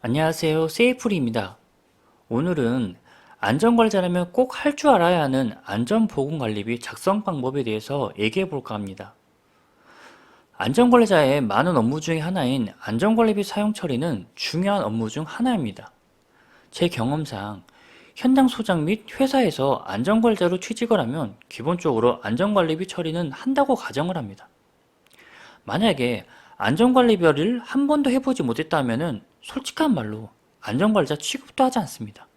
안녕하세요. 세이프리입니다. 오늘은 안전관리자라면 꼭 할 줄 알아야 하는 안전보건관리비 작성 방법에 대해서 얘기해 볼까 합니다. 안전관리자의 많은 업무 중에 하나인 안전관리비 사용 처리는 중요한 업무 중 하나입니다. 제 경험상 현장 소장 및 회사에서 안전관리자로 취직을 하면 기본적으로 안전관리비 처리는 한다고 가정을 합니다. 만약에 안전관리비를 한 번도 해보지 못했다면 솔직한 말로 안전관리자 취급도 하지 않습니다.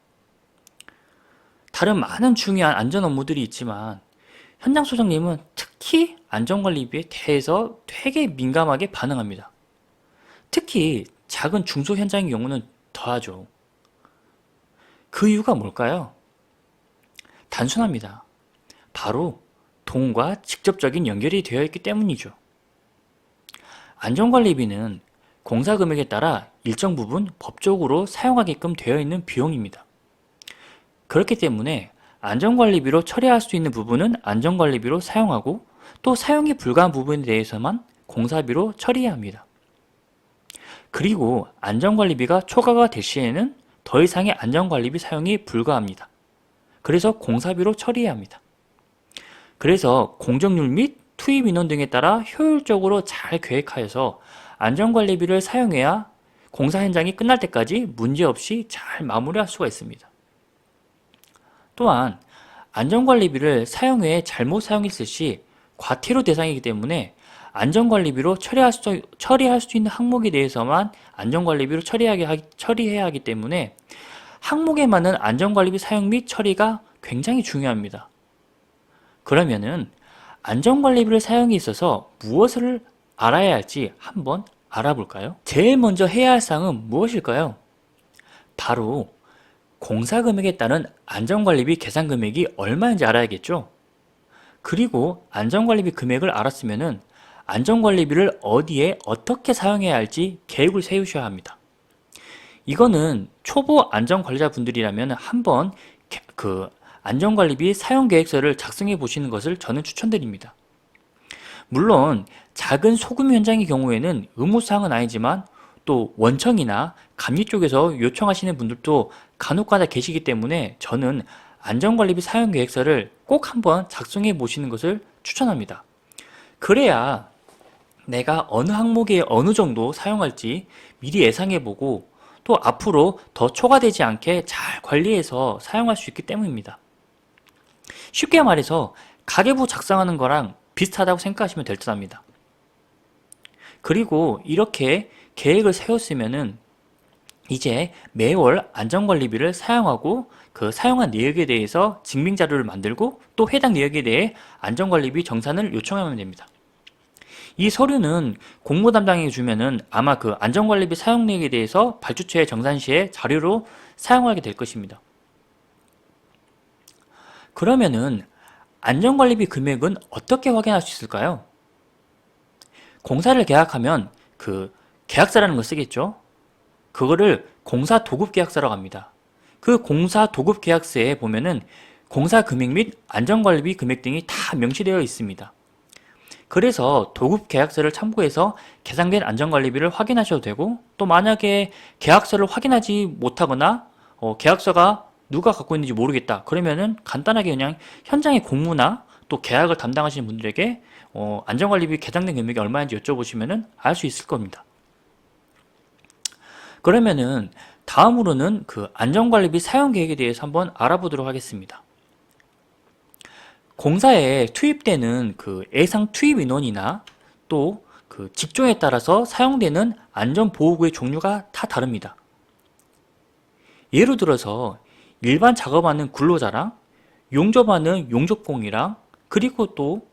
다른 많은 중요한 안전 업무들이 있지만 현장 소장님은 특히 안전관리비에 대해서 되게 민감하게 반응합니다. 특히 작은 중소 현장의 경우는 더하죠. 그 이유가 뭘까요? 단순합니다. 바로 돈과 직접적인 연결이 되어 있기 때문이죠. 안전관리비는 공사 금액에 따라 일정 부분 법적으로 사용하게끔 되어 있는 비용입니다. 그렇기 때문에 안전관리비로 처리할 수 있는 부분은 안전관리비로 사용하고 또 사용이 불가한 부분에 대해서만 공사비로 처리해야 합니다. 그리고 안전관리비가 초과가 될 시에는 더 이상의 안전관리비 사용이 불가합니다. 그래서 공사비로 처리해야 합니다. 그래서 공정률 및 투입 인원 등에 따라 효율적으로 잘 계획하여서 안전관리비를 사용해야 공사 현장이 끝날 때까지 문제없이 잘 마무리할 수가 있습니다. 또한 안전관리비를 사용 후에 잘못 사용했을 시 과태료 대상이기 때문에 안전관리비로 처리할 수 있는 항목에 대해서만 안전관리비로 처리해야 하기 때문에 항목에 맞는 안전관리비 사용 및 처리가 굉장히 중요합니다. 그러면은 안전관리비를 사용에 있어서 무엇을 알아야 할지 한번 알아볼까요? 제일 먼저 해야 할 사항은 무엇일까요? 바로 공사 금액에 따른 안전관리비 계산 금액이 얼마인지 알아야겠죠? 그리고 안전관리비 금액을 알았으면은 안전관리비를 어디에 어떻게 사용해야 할지 계획을 세우셔야 합니다. 이거는 초보 안전관리자분들이라면 한번 그 안전관리비 사용계획서를 작성해 보시는 것을 저는 추천드립니다. 물론 작은 소규모 현장의 경우에는 의무사항은 아니지만 또 원청이나 감리 쪽에서 요청하시는 분들도 간혹가다 계시기 때문에 저는 안전관리비 사용계획서를 꼭 한번 작성해 보시는 것을 추천합니다. 그래야 내가 어느 항목에 어느 정도 사용할지 미리 예상해 보고 또 앞으로 더 초과되지 않게 잘 관리해서 사용할 수 있기 때문입니다. 쉽게 말해서 가계부 작성하는 거랑 비슷하다고 생각하시면 될 듯 합니다. 그리고 이렇게 계획을 세웠으면은 이제 매월 안전관리비를 사용하고 그 사용한 내역에 대해서 증빙자료를 만들고 또 해당 내역에 대해 안전관리비 정산을 요청하면 됩니다. 이 서류는 공모 담당에게 주면은 아마 그 안전관리비 사용 내역에 대해서 발주처의 정산 시에 자료로 사용하게 될 것입니다. 그러면은 안전관리비 금액은 어떻게 확인할 수 있을까요? 공사를 계약하면 그 계약서라는 걸 쓰겠죠? 그거를 공사 도급 계약서라고 합니다. 그 공사 도급 계약서에 보면은 공사 금액 및 안전관리비 금액 등이 다 명시되어 있습니다. 그래서 도급 계약서를 참고해서 계산된 안전관리비를 확인하셔도 되고 또 만약에 계약서를 확인하지 못하거나 계약서가 누가 갖고 있는지 모르겠다 그러면은 간단하게 그냥 현장의 공무나 또 계약을 담당하시는 분들에게 안전관리비 계산된 금액이 얼마인지 여쭤보시면은 알 수 있을 겁니다. 그러면은 다음으로는 그 안전관리비 사용 계획에 대해서 한번 알아보도록 하겠습니다. 공사에 투입되는 그 예상 투입 인원이나 또 그 직종에 따라서 사용되는 안전보호구의 종류가 다 다릅니다. 예를 들어서 일반 작업하는 근로자랑 용접하는 용접공이랑 그리고 또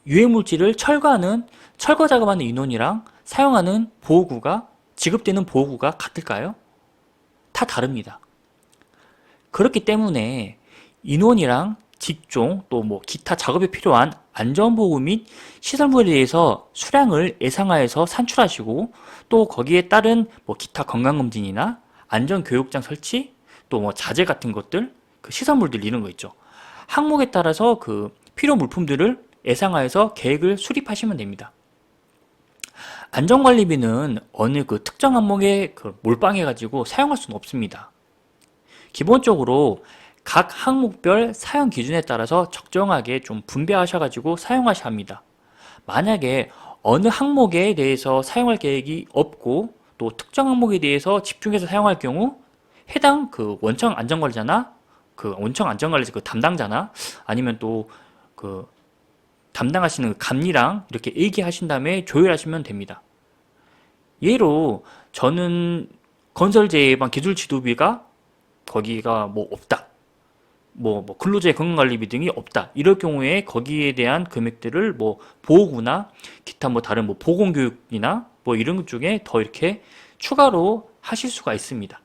유해물질을 철거하는 철거 작업하는 인원이랑 사용하는 보호구가 지급되는 보호구가 같을까요? 다 다릅니다. 그렇기 때문에 인원이랑 직종 또 기타 작업에 필요한 안전보호 및 시설물에 대해서 수량을 예상하여서 산출하시고 또 거기에 따른 기타 건강검진이나 안전교육장 설치 또 자재 같은 것들 그 시설물들 이런 거 있죠. 항목에 따라서 그 필요 물품들을 예상하여서 계획을 수립하시면 됩니다. 안전관리비는 어느 그 특정 항목에 몰빵해가지고 사용할 수는 없습니다. 기본적으로 각 항목별 사용 기준에 따라서 적정하게 좀 분배하셔가지고 사용하셔야 합니다. 만약에 어느 항목에 대해서 사용할 계획이 없고 또 특정 항목에 대해서 집중해서 사용할 경우 해당 그 원청 안전관리자나 그 원청 안전관리자 그 담당자나 아니면 또 그 담당하시는 그 감리랑 이렇게 얘기하신 다음에 조율하시면 됩니다. 예로 저는 건설재 예방 기술 지도비가 거기가 뭐 없다. 뭐 근로자의 건강관리비 등이 없다. 이럴 경우에 거기에 대한 금액들을 뭐 보호구나 기타 뭐 다른 뭐 보건교육이나 뭐 이런 것 중에 더 이렇게 추가로 하실 수가 있습니다.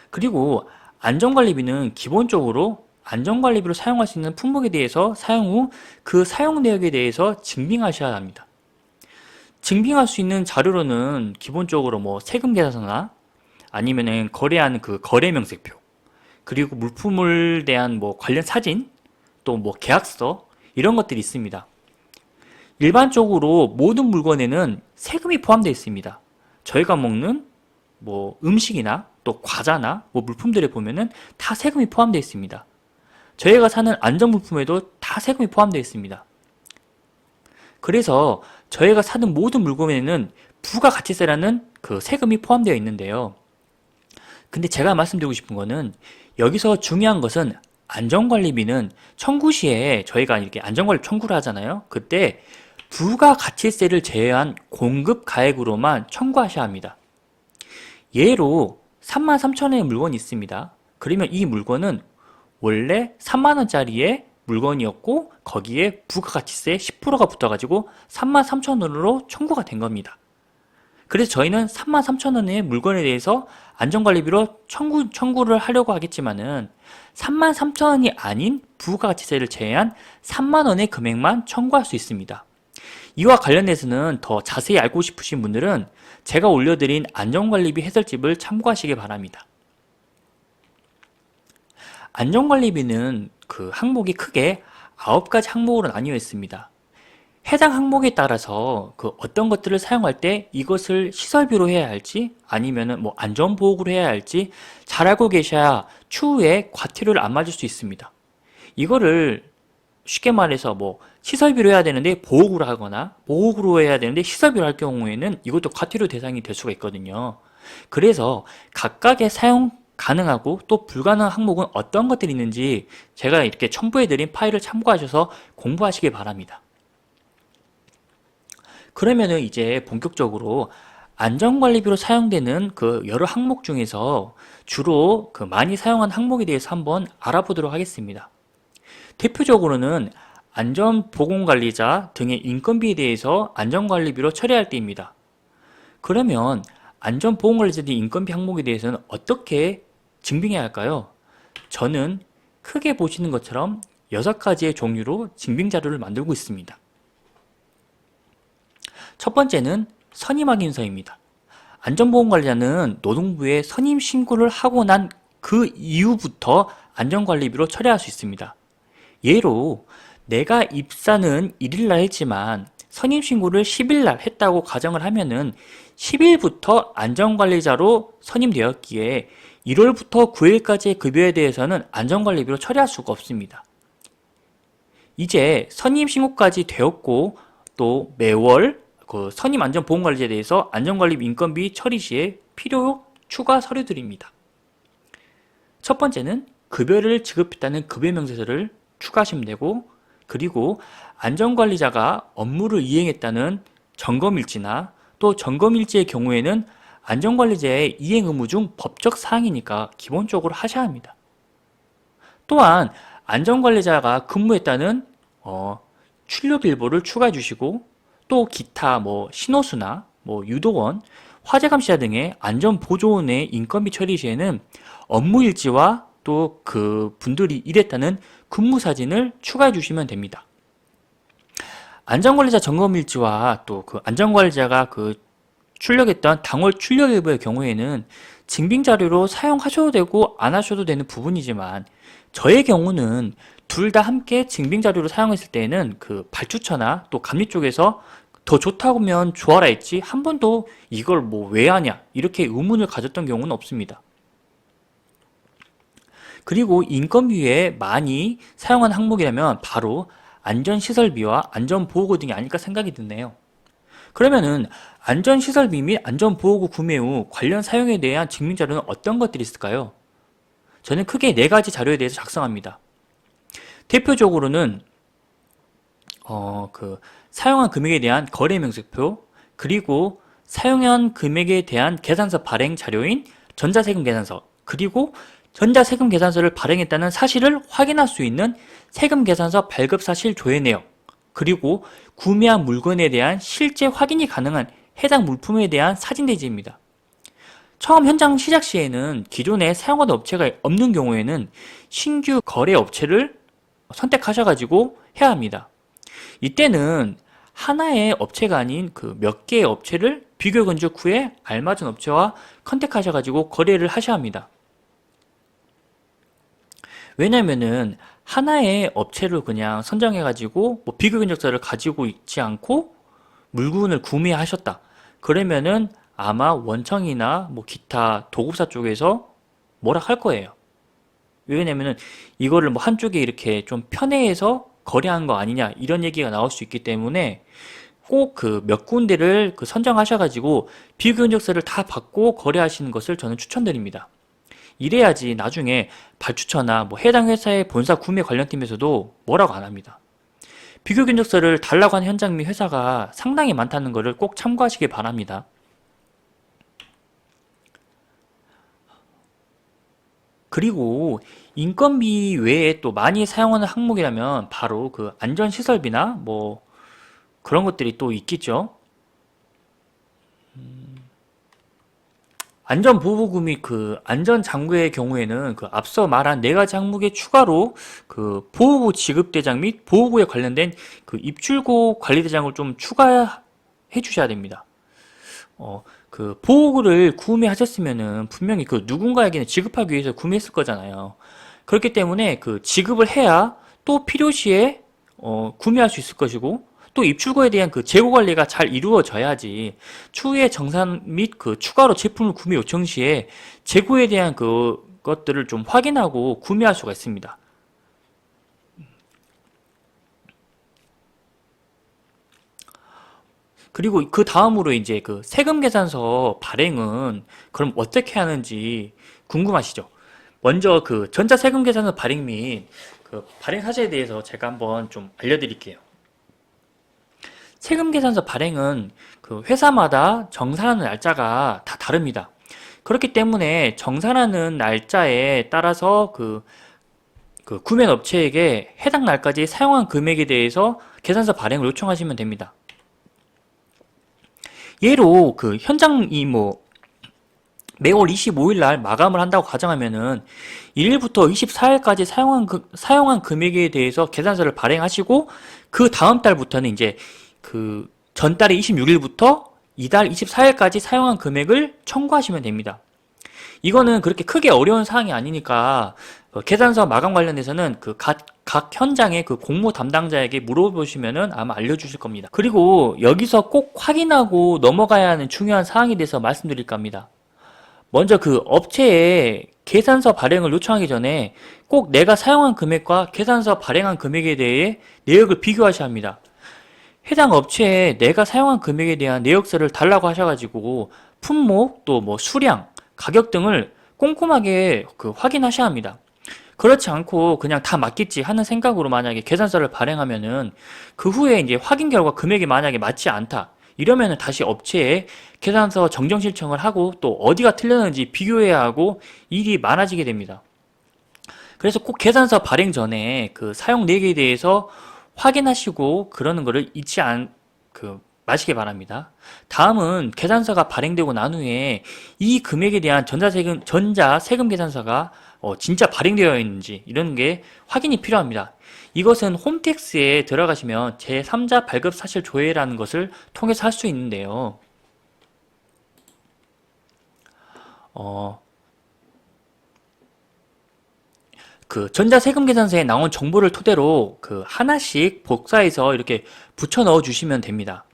그리고 안전관리비는 기본적으로 안전관리비로 사용할 수 있는 품목에 대해서 사용 후 그 사용 내역에 대해서 증빙하셔야 합니다. 증빙할 수 있는 자료로는 기본적으로 뭐 세금 계산서나 아니면은 거래하는 그 거래 명세표, 그리고 물품을 대한 뭐 관련 사진, 또 뭐 계약서 이런 것들이 있습니다. 일반적으로 모든 물건에는 세금이 포함되어 있습니다. 저희가 먹는 뭐 음식이나 또 과자나 뭐 물품들에 보면은 다 세금이 포함되어 있습니다. 저희가 사는 안전물품에도 다 세금이 포함되어 있습니다. 그래서 저희가 사는 모든 물건에는 부가가치세라는 그 세금이 포함되어 있는데요. 근데 제가 말씀드리고 싶은 거는 여기서 중요한 것은 안전관리비는 청구 시에 저희가 이렇게 안전관리 청구를 하잖아요. 그때 부가가치세를 제외한 공급가액으로만 청구하셔야 합니다. 예로 33,000원의 물건이 있습니다. 그러면 이 물건은 원래 30,000원짜리의 물건이었고 거기에 부가가치세 10%가 붙어가지고 33,000원으로 청구가 된 겁니다. 그래서 저희는 33,000원의 물건에 대해서 안전관리비로 청구를 하려고 하겠지만은 33,000원이 아닌 부가가치세를 제외한 30,000원의 금액만 청구할 수 있습니다. 이와 관련해서는 더 자세히 알고 싶으신 분들은 제가 올려드린 안전관리비 해설집을 참고하시기 바랍니다. 안전관리비는 그 항목이 크게 9가지 항목으로 나뉘어 있습니다. 해당 항목에 따라서 그 어떤 것들을 사용할 때 이것을 시설비로 해야 할지 아니면은 뭐 안전보호구로 해야 할지 잘 알고 계셔야 추후에 과태료를 안 맞을 수 있습니다. 이거를 쉽게 말해서 뭐 시설비로 해야 되는데 보호구로 하거나 보호구로 해야 되는데 시설비로 할 경우에는 이것도 과태료 대상이 될 수가 있거든요. 그래서 각각의 사용 가능하고 또 불가능한 항목은 어떤 것들이 있는지 제가 이렇게 첨부해드린 파일을 참고하셔서 공부하시기 바랍니다. 그러면은 이제 본격적으로 안전관리비로 사용되는 그 여러 항목 중에서 주로 그 많이 사용한 항목에 대해서 한번 알아보도록 하겠습니다. 대표적으로는 안전보건관리자 등의 인건비에 대해서 안전관리비로 처리할 때입니다. 그러면 안전보건관리자들의 인건비 항목에 대해서는 어떻게 증빙해야 할까요? 저는 크게 보시는 것처럼 6가지의 종류로 증빙자료를 만들고 있습니다. 첫 번째는 선임 확인서입니다. 안전보건관리자는 노동부에 선임 신고를 하고 난 그 이후부터 안전관리비로 처리할 수 있습니다. 예로 내가 입사는 1일날 했지만 선임 신고를 10일날 했다고 가정을 하면은 10일부터 안전관리자로 선임되었기에 1월부터 9일까지의 급여에 대해서는 안전관리비로 처리할 수가 없습니다. 이제 선임 신고까지 되었고 또 매월 그 선임 안전보건관리자에 대해서 안전관리비 인건비 처리 시에 필요 추가 서류들입니다. 첫 번째는 급여를 지급했다는 급여명세서를 추가하시면 되고, 그리고 안전관리자가 업무를 이행했다는 점검일지나 또 점검일지의 경우에는 안전관리자의 이행 의무 중 법적 사항이니까 기본적으로 하셔야 합니다. 또한 안전관리자가 근무했다는 출력일보를 추가해 주시고, 또 기타 뭐 신호수나 뭐 유도원, 화재감시자 등의 안전보조원의 인건비 처리 시에는 업무일지와 또 그 분들이 일했다는 근무사진을 추가해 주시면 됩니다. 안전관리자 점검일지와 또 그 안전관리자가 그 출력했던 당월 출력일보의 경우에는 증빙자료로 사용하셔도 되고 안 하셔도 되는 부분이지만 저의 경우는 둘 다 함께 증빙 자료로 사용했을 때에는 그 발주처나 또 감리 쪽에서 더 좋다면 좋아라 했지 한 번도 이걸 뭐 왜 하냐 이렇게 의문을 가졌던 경우는 없습니다. 그리고 인건비 외에 많이 사용하는 항목이라면 바로 안전시설비와 안전보호구 등이 아닐까 생각이 드네요. 그러면은 안전시설비 및 안전보호구 구매 후 관련 사용에 대한 증빙자료는 어떤 것들이 있을까요? 저는 크게 네 가지 자료에 대해서 작성합니다. 대표적으로는 사용한 금액에 대한 거래 명세표, 그리고 사용한 금액에 대한 계산서 발행 자료인 전자세금 계산서, 그리고 전자세금 계산서를 발행했다는 사실을 확인할 수 있는 세금 계산서 발급 사실 조회 내역, 그리고 구매한 물건에 대한 실제 확인이 가능한 해당 물품에 대한 사진 대지입니다. 처음 현장 시작 시에는 기존에 사용하던 업체가 없는 경우에는 신규 거래 업체를 선택하셔가지고 해야 합니다. 이때는 하나의 업체가 아닌 그 몇 개의 업체를 비교 견적 후에 알맞은 업체와 컨택하셔가지고 거래를 하셔야 합니다. 왜냐면은 하나의 업체를 그냥 선정해가지고 뭐 비교 견적서를 가지고 있지 않고 물건을 구매하셨다. 그러면은 아마 원청이나 뭐 기타 도급사 쪽에서 뭐라 할 거예요. 왜냐면은 이거를 뭐 한쪽에 이렇게 좀 편애해서 거래한 거 아니냐 이런 얘기가 나올 수 있기 때문에 꼭 그 몇 군데를 그 선정하셔가지고 비교 견적서를 다 받고 거래하시는 것을 저는 추천드립니다. 이래야지 나중에 발주처나 뭐 해당 회사의 본사 구매 관련팀에서도 뭐라고 안 합니다. 비교 견적서를 달라고 하는 현장 및 회사가 상당히 많다는 것을 꼭 참고하시길 바랍니다. 그리고 인건비 외에 또 많이 사용하는 항목이라면 바로 그 안전시설비나 뭐 그런 것들이 또 있겠죠. 안전보호구 및 그 안전장구의 경우에는 그 앞서 말한 네 가지 항목에 추가로 그 보호구 지급대장 및 보호구에 관련된 그 입출고 관리대장을 좀 추가해 주셔야 됩니다. 그 보호구를 구매하셨으면은 분명히 그 누군가에게는 지급하기 위해서 구매했을 거잖아요. 그렇기 때문에 그 지급을 해야 또 필요시에 구매할 수 있을 것이고 또 입출고에 대한 그 재고 관리가 잘 이루어져야지 추후에 정산 및 그 추가로 제품을 구매 요청 시에 재고에 대한 그 것들을 좀 확인하고 구매할 수가 있습니다. 그리고 그 다음으로 이제 그 세금 계산서 발행은 그럼 어떻게 하는지 궁금하시죠? 먼저 그 전자세금 계산서 발행 및 그 발행 사실에 대해서 제가 한번 좀 알려드릴게요. 세금 계산서 발행은 그 회사마다 정산하는 날짜가 다 다릅니다. 그렇기 때문에 정산하는 날짜에 따라서 그 구매 업체에게 해당 날까지 사용한 금액에 대해서 계산서 발행을 요청하시면 됩니다. 예로 그 현장이 뭐 매월 25일 날 마감을 한다고 가정하면은 1일부터 24일까지 사용한 금액에 대해서 계산서를 발행하시고 그 다음 달부터는 이제 그 전달의 26일부터 이달 24일까지 사용한 금액을 청구하시면 됩니다. 이거는 그렇게 크게 어려운 사항이 아니니까 계산서 마감 관련해서는 그 각 현장의 그 공모 담당자에게 물어보시면은 아마 알려주실 겁니다. 그리고 여기서 꼭 확인하고 넘어가야 하는 중요한 사항에 대해서 말씀드릴까 합니다. 먼저 그 업체에 계산서 발행을 요청하기 전에 꼭 내가 사용한 금액과 계산서 발행한 금액에 대해 내역을 비교하셔야 합니다. 해당 업체에 내가 사용한 금액에 대한 내역서를 달라고 하셔가지고 품목 또 뭐 수량, 가격 등을 꼼꼼하게 그 확인하셔야 합니다. 그렇지 않고 그냥 다 맞겠지 하는 생각으로 만약에 계산서를 발행하면은 그 후에 이제 확인 결과 금액이 만약에 맞지 않다. 이러면은 다시 업체에 계산서 정정 신청을 하고 또 어디가 틀렸는지 비교해야 하고 일이 많아지게 됩니다. 그래서 꼭 계산서 발행 전에 그 사용 내역에 대해서 확인하시고 그러는 거를 마시기 바랍니다. 다음은 계산서가 발행되고 난 후에 이 금액에 대한 전자세금 계산서가 진짜 발행되어 있는지 이런 게 확인이 필요합니다. 이것은 홈택스에 들어가시면 제3자 발급 사실 조회라는 것을 통해서 할 수 있는데요. 어, 그 전자세금계산서에 나온 정보를 토대로 그 하나씩 복사해서 이렇게 붙여 넣어 주시면 됩니다.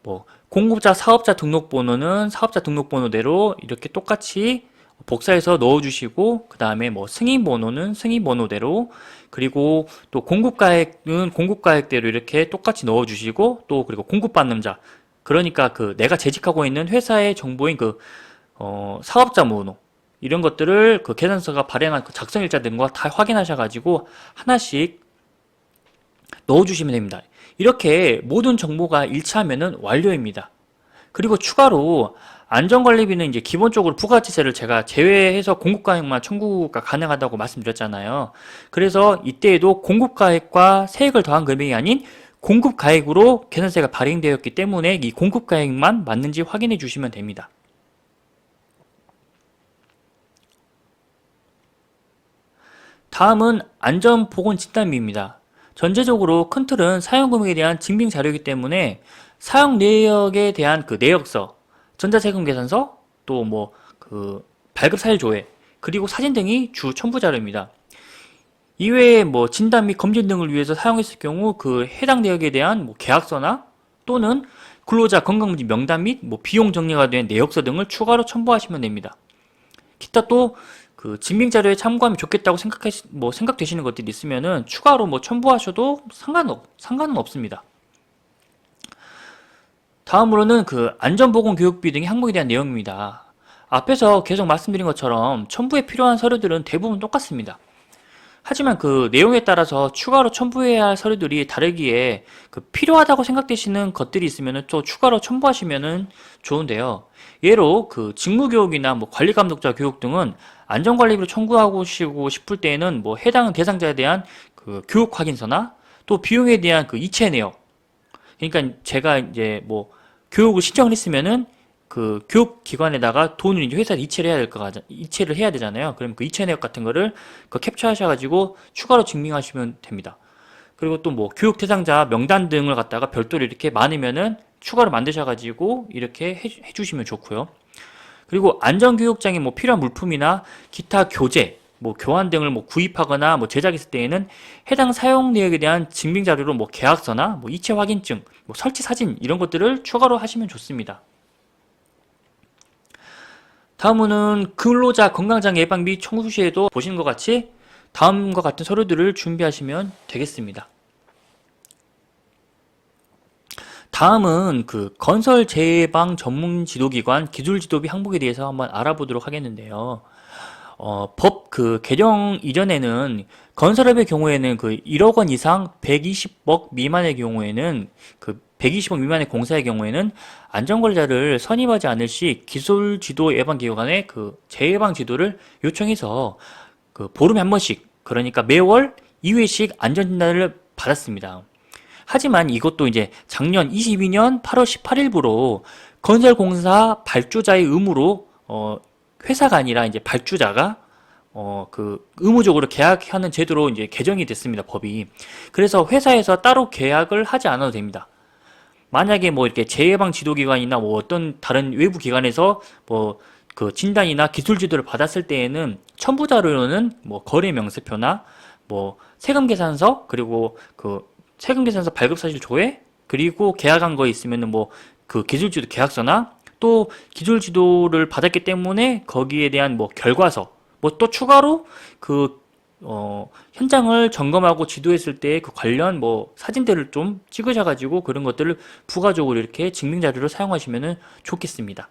뭐 공급자 사업자 등록번호는 사업자 등록번호대로 이렇게 똑같이 복사해서 넣어주시고, 그 다음에 뭐 승인번호는 승인번호대로, 그리고 또 공급가액은 공급가액대로 이렇게 똑같이 넣어주시고, 또 그리고 공급받는 자, 그러니까 그 내가 재직하고 있는 회사의 정보인 그 사업자 번호, 이런 것들을 그 계산서가 발행한 그 작성일자 등과 다 확인하셔가지고 하나씩 넣어주시면 됩니다. 이렇게 모든 정보가 일치하면은 완료입니다. 그리고 추가로 안전관리비는 이제 기본적으로 부가가치세를 제가 제외해서 공급가액만 청구가 가능하다고 말씀드렸잖아요. 그래서 이때에도 공급가액과 세액을 더한 금액이 아닌 공급가액으로 계산세가 발행되었기 때문에 이 공급가액만 맞는지 확인해 주시면 됩니다. 다음은 안전보건진단비입니다. 전체적으로 큰 틀은 사용금액에 대한 증빙 자료이기 때문에 사용 내역에 대한 그 내역서, 전자세금 계산서, 또 뭐 그 발급 사실 조회, 그리고 사진 등이 주 첨부 자료입니다. 이외에 뭐 진단 및 검진 등을 위해서 사용했을 경우 그 해당 내역에 대한 뭐 계약서나 또는 근로자 건강검진 명단 및 뭐 비용 정리가 된 내역서 등을 추가로 첨부하시면 됩니다. 기타 또 그 증빙 자료에 참고하면 좋겠다고 생각되시는 것들이 있으면은 추가로 뭐 첨부하셔도 상관은 없습니다. 다음으로는 그 안전보건교육비 등의 항목에 대한 내용입니다. 앞에서 계속 말씀드린 것처럼 첨부에 필요한 서류들은 대부분 똑같습니다. 하지만 그 내용에 따라서 추가로 첨부해야 할 서류들이 다르기에 그 필요하다고 생각되시는 것들이 있으면 또 추가로 첨부하시면 좋은데요. 예로 그 직무교육이나 뭐 관리감독자 교육 등은 안전관리비를 청구하고 싶을 때에는 뭐 해당 대상자에 대한 그 교육 확인서나 또 비용에 대한 그 이체 내역, 그러니까 제가 이제 뭐 교육을 신청을 했으면은 그 교육기관에다가 돈을 이제 회사에 이체를 해야 되잖아요. 그러면 그 이체 내역 같은 거를 그 캡처하셔가지고 추가로 증명하시면 됩니다. 그리고 또 뭐 교육 대상자 명단 등을 갖다가 별도로 이렇게 많으면은 추가로 만드셔가지고 이렇게 해주시면 좋고요. 그리고 안전교육장에 뭐 필요한 물품이나 기타 교재, 뭐 교환 등을 뭐 구입하거나 뭐 제작했을 때에는 해당 사용 내역에 대한 증빙 자료로 뭐 계약서나 뭐 이체 확인증, 뭐 설치 사진 이런 것들을 추가로 하시면 좋습니다. 다음은 근로자 건강장애 예방 및 청소 시에도 보시는 것 같이 다음과 같은 서류들을 준비하시면 되겠습니다. 다음은 그 건설 재해방 전문 지도기관 기술 지도비 항목에 대해서 한번 알아보도록 하겠는데요. 법 그 개정 이전에는 건설업의 경우에는 그 1억 원 이상 120억 미만의 경우에는 그 120억 미만의 공사의 경우에는 안전관리자를 선임하지 않을 시 기술지도 예방기관에 그 재예방 지도를 요청해서 그 보름에 한 번씩, 그러니까 매월 2회씩 안전진단을 받았습니다. 하지만 이것도 이제 작년 22년 8월 18일부로 건설공사 발주자의 의무로 회사가 아니라 이제 발주자가 그 의무적으로 계약하는 제도로 이제 개정이 됐습니다, 법이. 그래서 회사에서 따로 계약을 하지 않아도 됩니다. 만약에 뭐 이렇게 재예방 지도기관이나 뭐 어떤 다른 외부 기관에서 뭐 그 진단이나 기술 지도를 받았을 때에는 첨부 자료로는 뭐 거래 명세표나 뭐 세금 계산서, 그리고 그 세금 계산서 발급 사실 조회, 그리고 계약한 거 있으면은 뭐 그 기술 지도 계약서나 또 기술 지도를 받았기 때문에 거기에 대한 뭐 결과서, 뭐 또 추가로 그 현장을 점검하고 지도했을 때 그 관련 뭐 사진들을 좀 찍으셔가지고 그런 것들을 부가적으로 이렇게 증빙 자료로 사용하시면 좋겠습니다.